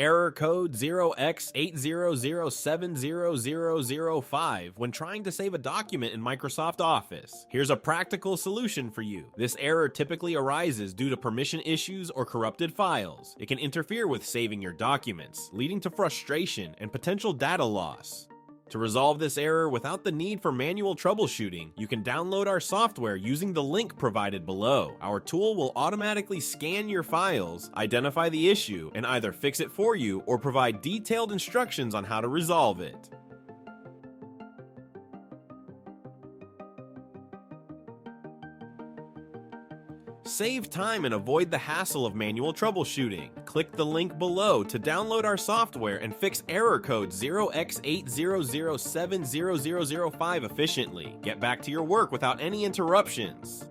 error code 0x800700005 when trying to save a document in Microsoft Office. Here's a practical solution for you. This error typically arises due to permission issues or corrupted files. It can interfere with saving your documents, leading to frustration and potential data loss. To resolve this error without the need for manual troubleshooting, you can download our software using the link provided below. Our tool will automatically scan your files, identify the issue, and either fix it for you or provide detailed instructions on how to resolve it. Save time and avoid the hassle of manual troubleshooting. Click the link below to download our software and fix error code 0x800700005 efficiently. Get back to your work without any interruptions.